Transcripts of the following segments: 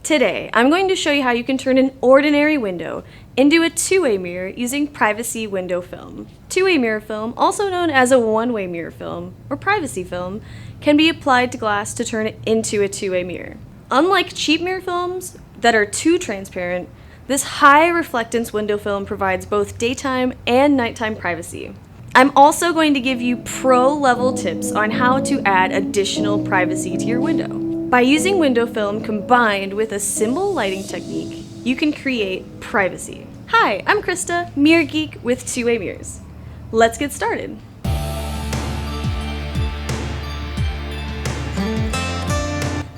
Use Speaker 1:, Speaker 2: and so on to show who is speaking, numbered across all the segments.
Speaker 1: Today, I'm going to show you how you can turn an ordinary window into a two-way mirror using privacy window film. Two-way mirror film, also known as a one-way mirror film or privacy film, can be applied to glass to turn it into a two-way mirror. Unlike cheap mirror films that are too transparent, this high reflectance window film provides both daytime and nighttime privacy. I'm also going to give you pro-level tips on how to add additional privacy to your window. By using window film combined with a simple lighting technique, you can create privacy. Hi, I'm Krista, Mirror Geek with Two-Way Mirrors. Let's get started.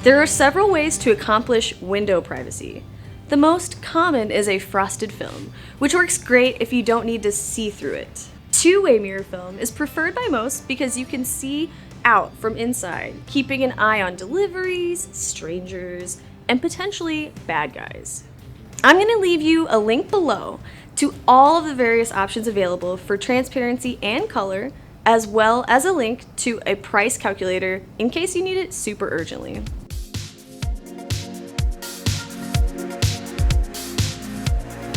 Speaker 1: There are several ways to accomplish window privacy. The most common is a frosted film, which works great if you don't need to see through it. Two-way mirror film is preferred by most because you can see out from inside, keeping an eye on deliveries, strangers, and potentially bad guys. I'm going to leave you a link below to all of the various options available for transparency and color, as well as a link to a price calculator in case you need it super urgently.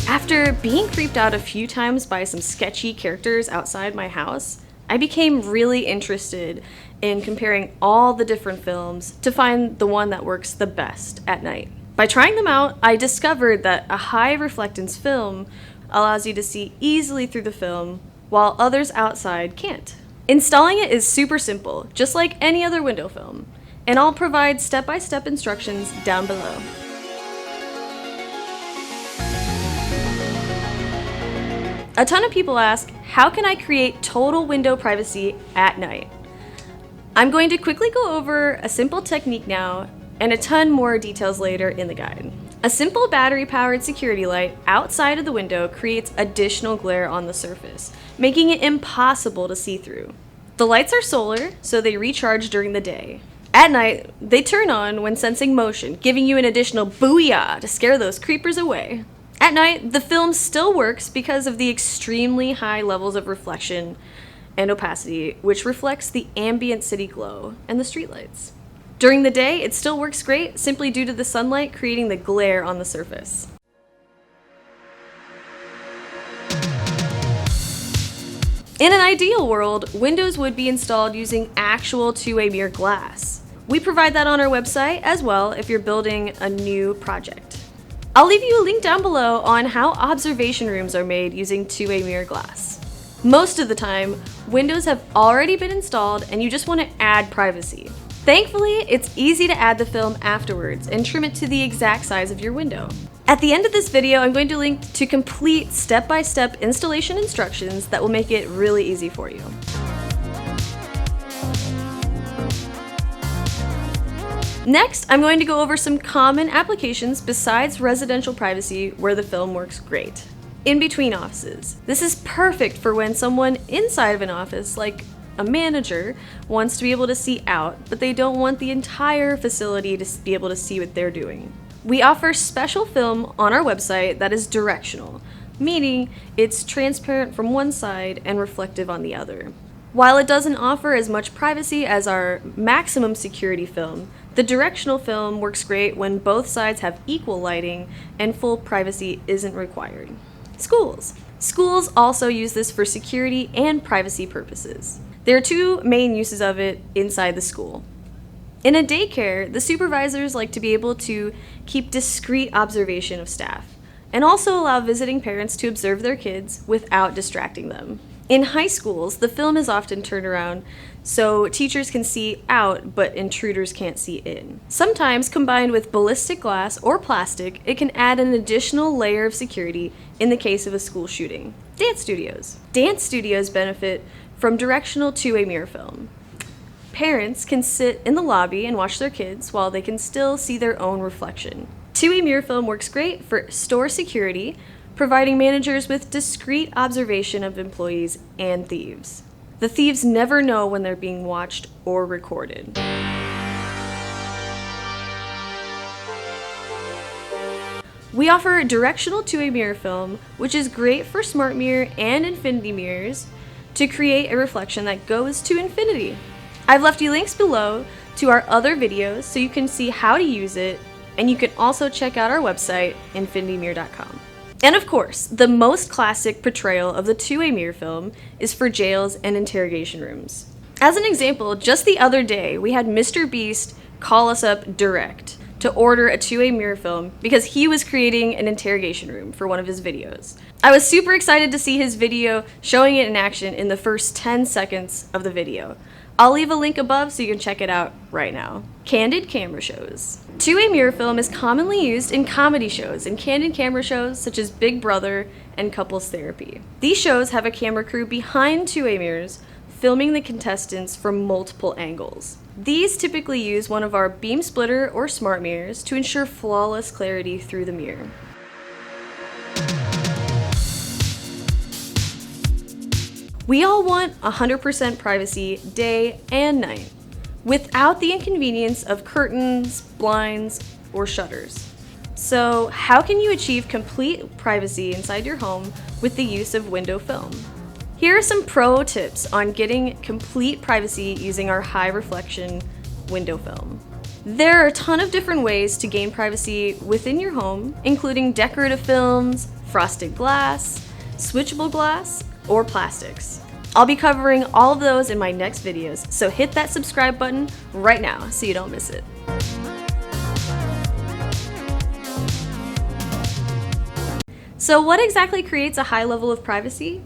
Speaker 1: After being creeped out a few times by some sketchy characters outside my house, I became really interested in comparing all the different films to find the one that works the best at night. By trying them out, I discovered that a high reflectance film allows you to see easily through the film, while others outside can't. Installing it is super simple, just like any other window film, and I'll provide step-by-step instructions down below. A ton of people ask, how can I create total window privacy at night? I'm going to quickly go over a simple technique now and a ton more details later in the guide. A simple battery-powered security light outside of the window creates additional glare on the surface, making it impossible to see through. The lights are solar, so they recharge during the day. At night, they turn on when sensing motion, giving you an additional booyah to scare those creepers away. At night, the film still works because of the extremely high levels of reflection and opacity, which reflects the ambient city glow and the streetlights. During the day, it still works great simply due to the sunlight creating the glare on the surface. In an ideal world, windows would be installed using actual two-way mirror glass. We provide that on our website as well if you're building a new project. I'll leave you a link down below on how observation rooms are made using two-way mirror glass. Most of the time, windows have already been installed and you just want to add privacy. Thankfully, it's easy to add the film afterwards and trim it to the exact size of your window. At the end of this video, I'm going to link to complete step-by-step installation instructions that will make it really easy for you. Next, I'm going to go over some common applications besides residential privacy where the film works great. In between offices. This is perfect for when someone inside of an office, like a manager, wants to be able to see out, but they don't want the entire facility to be able to see what they're doing. We offer special film on our website that is directional, meaning it's transparent from one side and reflective on the other. While it doesn't offer as much privacy as our maximum security film, the directional film works great when both sides have equal lighting and full privacy isn't required. Schools. Schools also use this for security and privacy purposes. There are two main uses of it inside the school. In a daycare, the supervisors like to be able to keep discreet observation of staff and also allow visiting parents to observe their kids without distracting them. In high schools, the film is often turned around so teachers can see out, but intruders can't see in. Sometimes, combined with ballistic glass or plastic, it can add an additional layer of security in the case of a school shooting. Dance studios. Dance studios benefit from directional two-way mirror film. Parents can sit in the lobby and watch their kids while they can still see their own reflection. Two-way mirror film works great for store security, providing managers with discreet observation of employees and thieves. The thieves never know when they're being watched or recorded. We offer directional two-way mirror film, which is great for smart mirror and infinity mirrors to create a reflection that goes to infinity. I've left you links below to our other videos so you can see how to use it and you can also check out our website, infinitymirror.com. And of course, the most classic portrayal of the two-way mirror film is for jails and interrogation rooms. As an example, just the other day, we had Mr. Beast call us up direct to order a two-way mirror film because he was creating an interrogation room for one of his videos. I was super excited to see his video showing it in action in the first 10 seconds of the video. I'll leave a link above so you can check it out right now. Candid camera shows. Two-way mirror film is commonly used in comedy shows and candid camera shows such as Big Brother and Couples Therapy. These shows have a camera crew behind two-way mirrors filming the contestants from multiple angles. These typically use one of our beam splitter or smart mirrors to ensure flawless clarity through the mirror. We all want 100% privacy day and night, without the inconvenience of curtains, blinds, or shutters. So how can you achieve complete privacy inside your home with the use of window film? Here are some pro tips on getting complete privacy using our high reflection window film. There are a ton of different ways to gain privacy within your home, including decorative films, frosted glass, switchable glass, or plastics. I'll be covering all of those in my next videos, so hit that subscribe button right now so you don't miss it. So what exactly creates a high level of privacy?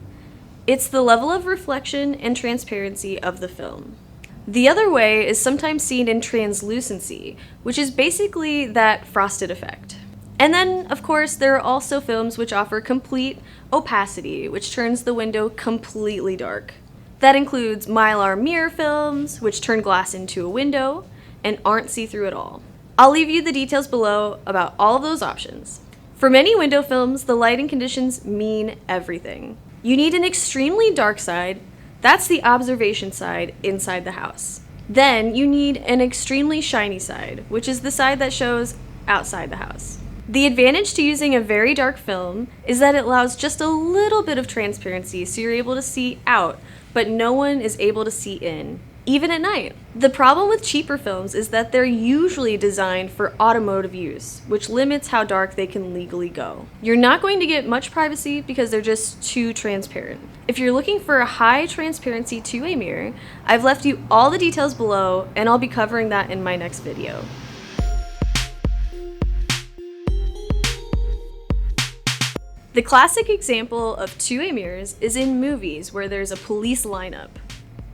Speaker 1: It's the level of reflection and transparency of the film. The other way is sometimes seen in translucency, which is basically that frosted effect. And then, of course, there are also films which offer complete opacity, which turns the window completely dark. That includes Mylar mirror films, which turn glass into a window and aren't see-through at all. I'll leave you the details below about all of those options. For many window films, the lighting conditions mean everything. You need an extremely dark side, that's the observation side inside the house. Then you need an extremely shiny side, which is the side that shows outside the house. The advantage to using a very dark film is that it allows just a little bit of transparency so you're able to see out, but no one is able to see in, even at night. The problem with cheaper films is that they're usually designed for automotive use, which limits how dark they can legally go. You're not going to get much privacy because they're just too transparent. If you're looking for a high transparency two-way mirror, I've left you all the details below and I'll be covering that in my next video. The classic example of two-way mirrors is in movies where there's a police lineup.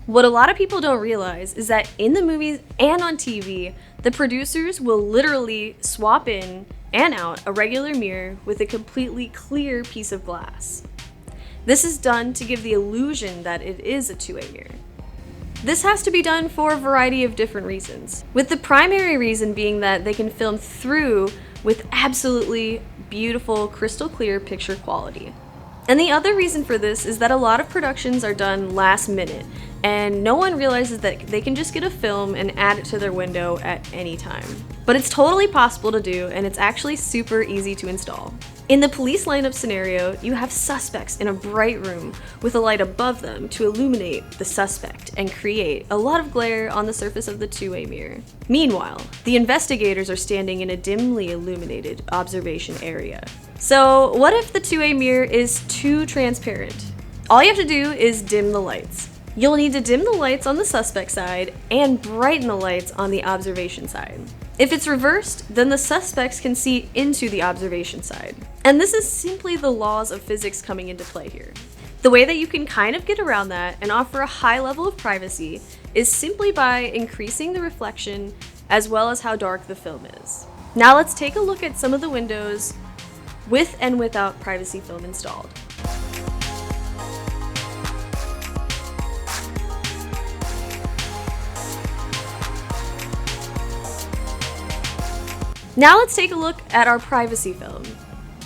Speaker 1: What a lot of people don't realize is that in the movies and on TV, the producers will literally swap in and out a regular mirror with a completely clear piece of glass. This is done to give the illusion that it is a two-way mirror. This has to be done for a variety of different reasons, with the primary reason being that they can film through with absolutely beautiful, crystal clear picture quality. And the other reason for this is that a lot of productions are done last minute, and no one realizes that they can just get a film and add it to their window at any time. But it's totally possible to do, and it's actually super easy to install. In the police lineup scenario, you have suspects in a bright room with a light above them to illuminate the suspect and create a lot of glare on the surface of the two-way mirror. Meanwhile, the investigators are standing in a dimly illuminated observation area. So what if the two-way mirror is too transparent? All you have to do is dim the lights. You'll need to dim the lights on the suspect side and brighten the lights on the observation side. If it's reversed, then the suspects can see into the observation side. And this is simply the laws of physics coming into play here. The way that you can kind of get around that and offer a high level of privacy is simply by increasing the reflection as well as how dark the film is. Now let's take a look at some of the windows with and without privacy film installed. Now let's take a look at our privacy film.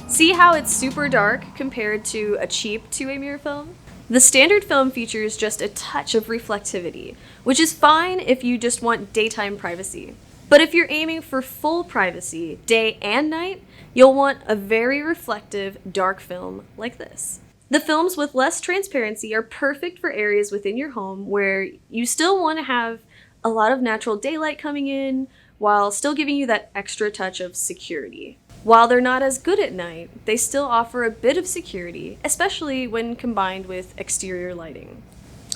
Speaker 1: See how it's super dark compared to a cheap two-way mirror film? The standard film features just a touch of reflectivity, which is fine if you just want daytime privacy. But if you're aiming for full privacy, day and night, you'll want a very reflective, dark film like this. The films with less transparency are perfect for areas within your home where you still want to have a lot of natural daylight coming in, while still giving you that extra touch of security. While they're not as good at night, they still offer a bit of security, especially when combined with exterior lighting.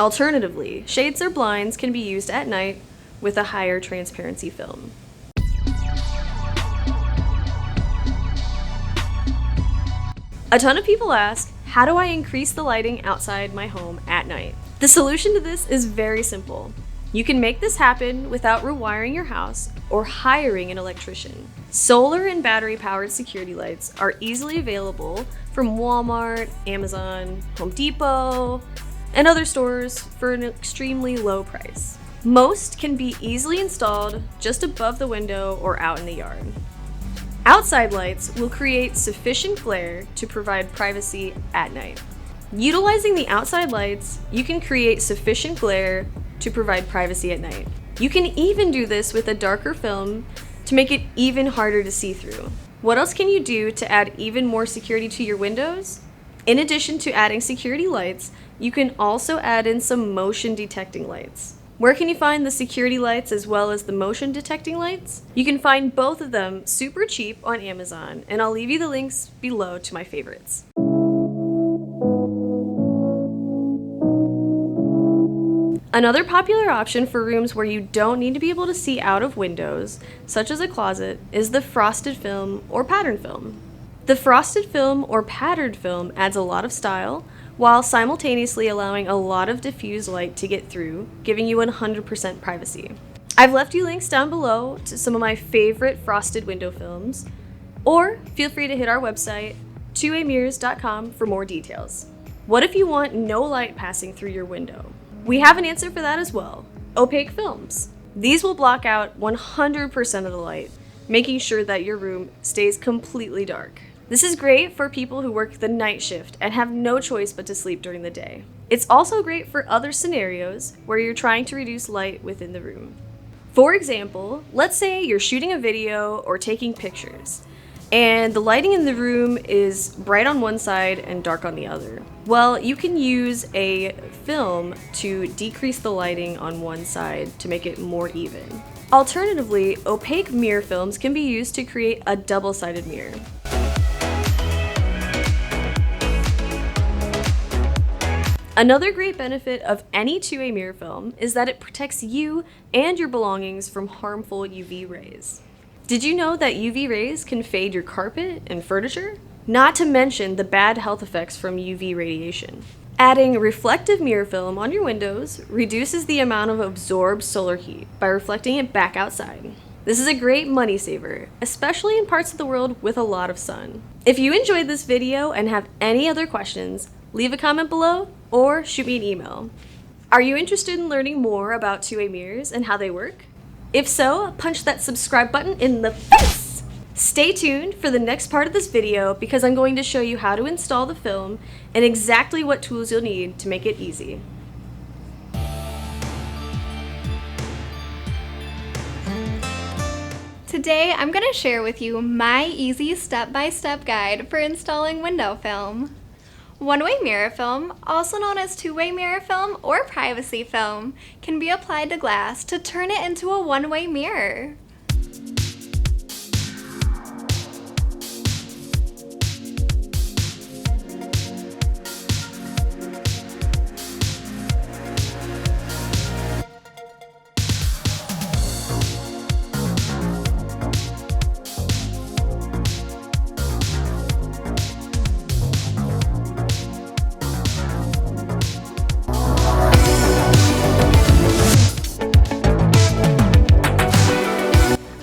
Speaker 1: Alternatively, shades or blinds can be used at night with a higher transparency film. A ton of people ask, how do I increase the lighting outside my home at night? The solution to this is very simple. You can make this happen without rewiring your house or hiring an electrician. Solar and battery-powered security lights are easily available from Walmart, Amazon, Home Depot, and other stores for an extremely low price. Most can be easily installed just above the window or out in the yard. Outside lights will create sufficient glare to provide privacy at night. Utilizing the outside lights, you can create sufficient glare to provide privacy at night. You can even do this with a darker film to make it even harder to see through. What else can you do to add even more security to your windows? In addition to adding security lights, you can also add in some motion detecting lights. Where can you find the security lights as well as the motion detecting lights? You can find both of them super cheap on Amazon, and I'll leave you the links below to my favorites. Another popular option for rooms where you don't need to be able to see out of windows, such as a closet, is the frosted film or pattern film. The frosted film or patterned film adds a lot of style, while simultaneously allowing a lot of diffused light to get through, giving you 100% privacy. I've left you links down below to some of my favorite frosted window films, or feel free to hit our website, 2amirrors.com, for more details. What if you want no light passing through your window? We have an answer for that as well: opaque films. These will block out 100% of the light, making sure that your room stays completely dark. This is great for people who work the night shift and have no choice but to sleep during the day. It's also great for other scenarios where you're trying to reduce light within the room. For example, let's say you're shooting a video or taking pictures, and the lighting in the room is bright on one side and dark on the other. Well, you can use a film to decrease the lighting on one side to make it more even. Alternatively, opaque mirror films can be used to create a double-sided mirror. Another great benefit of any 2A mirror film is that it protects you and your belongings from harmful UV rays. Did you know that UV rays can fade your carpet and furniture? Not to mention the bad health effects from UV radiation. Adding reflective mirror film on your windows reduces the amount of absorbed solar heat by reflecting it back outside. This is a great money saver, especially in parts of the world with a lot of sun. If you enjoyed this video and have any other questions, leave a comment below or shoot me an email. Are you interested in learning more about 2A mirrors and how they work? If so, punch that subscribe button in the face! Stay tuned for the next part of this video because I'm going to show you how to install the film and exactly what tools you'll need to make it easy.
Speaker 2: Today, I'm going to share with you my easy step-by-step guide for installing window film. One-way mirror film, also known as two-way mirror film or privacy film, can be applied to glass to turn it into a one-way mirror.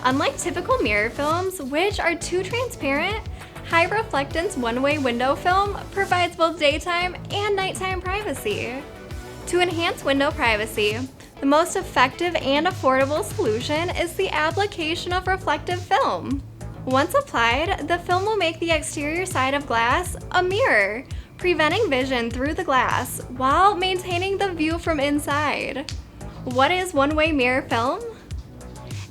Speaker 2: Unlike typical mirror films, which are too transparent, high reflectance one-way window film provides both daytime and nighttime privacy. To enhance window privacy, the most effective and affordable solution is the application of reflective film. Once applied, the film will make the exterior side of glass a mirror, preventing vision through the glass while maintaining the view from inside. What is one-way mirror film?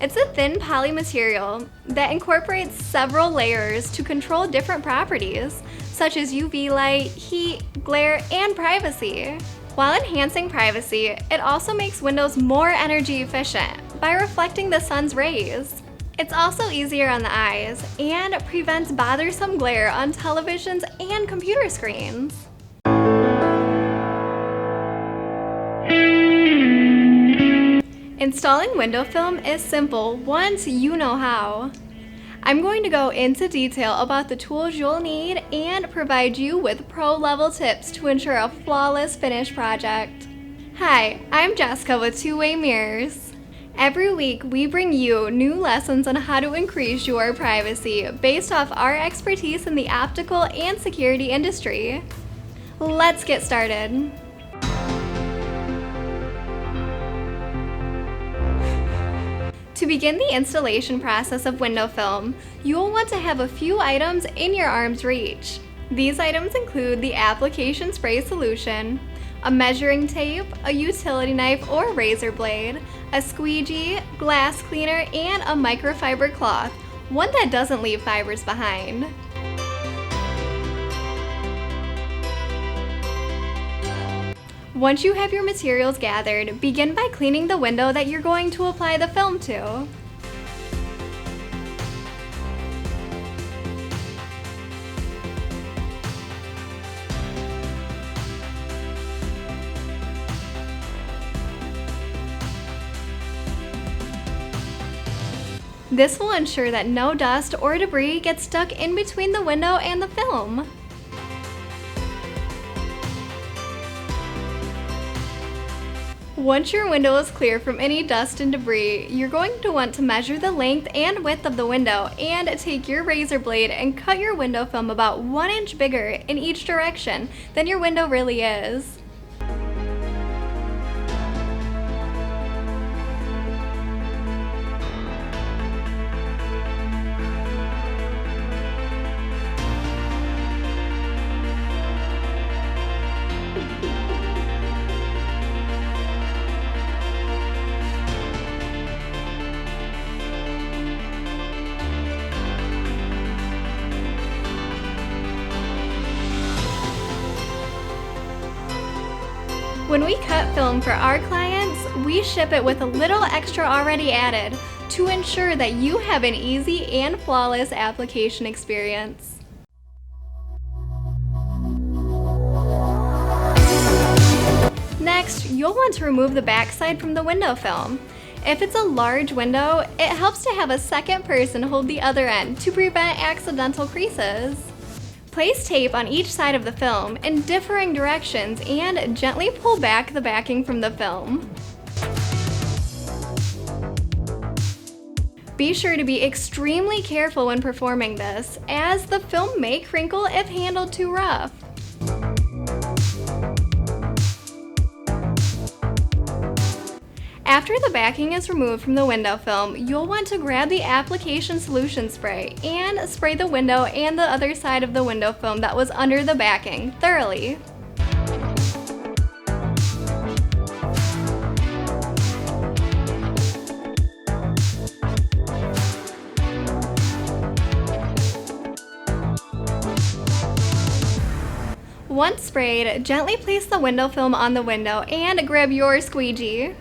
Speaker 2: It's a thin poly material that incorporates several layers to control different properties, such as UV light, heat, glare, and privacy. While enhancing privacy, it also makes windows more energy efficient by reflecting the sun's rays. It's also easier on the eyes and prevents bothersome glare on televisions and computer screens. Installing window film is simple once you know how. I'm going to go into detail about the tools you'll need and provide you with pro-level tips to ensure a flawless finished project. Hi, I'm Jessica with Two Way Mirrors. Every week, we bring you new lessons on how to increase your privacy based off our expertise in the optical and security industry. Let's get started. To begin the installation process of window film, you will want to have a few items in your arm's reach. These items include the application spray solution, a measuring tape, a utility knife or razor blade, a squeegee, glass cleaner, and a microfiber cloth, one that doesn't leave fibers behind. Once you have your materials gathered, begin by cleaning the window that you're going to apply the film to. This will ensure that no dust or debris gets stuck in between the window and the film. Once your window is clear from any dust and debris, you're going to want to measure the length and width of the window and take your razor blade and cut your window film about 1 inch bigger in each direction than your window really is. When we cut film for our clients, we ship it with a little extra already added to ensure that you have an easy and flawless application experience. Next, you'll want to remove the backside from the window film. If it's a large window, it helps to have a second person hold the other end to prevent accidental creases. Place tape on each side of the film in differing directions and gently pull back the backing from the film. Be sure to be extremely careful when performing this, as the film may crinkle if handled too rough. After the backing is removed from the window film, you'll want to grab the application solution spray and spray the window and the other side of the window film that was under the backing thoroughly. Once sprayed, gently place the window film on the window and grab your squeegee.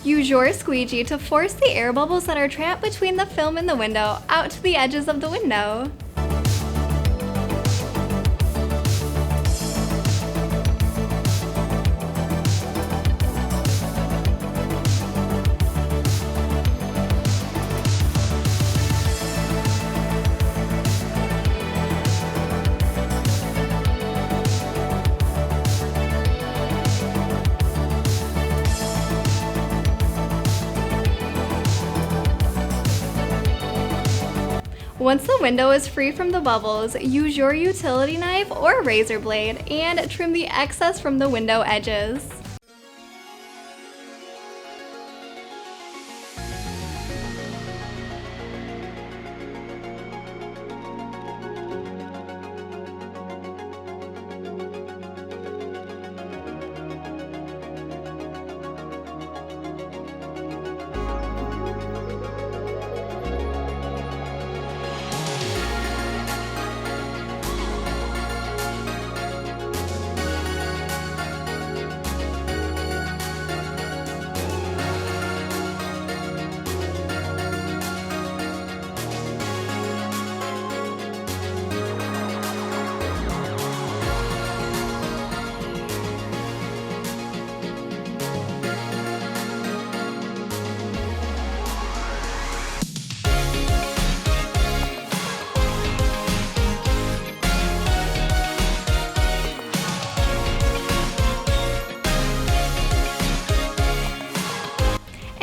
Speaker 2: Use your squeegee to force the air bubbles that are trapped between the film and the window out to the edges of the window. Once the window is free from the bubbles, use your utility knife or razor blade and trim the excess from the window edges.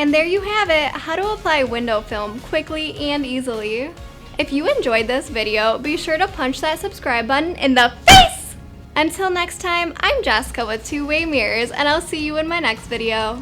Speaker 2: And there you have it, how to apply window film quickly and easily. If you enjoyed this video, be sure to punch that subscribe button in the face! Until next time, I'm Jessica with Two Way Mirrors, and I'll see you in my next video.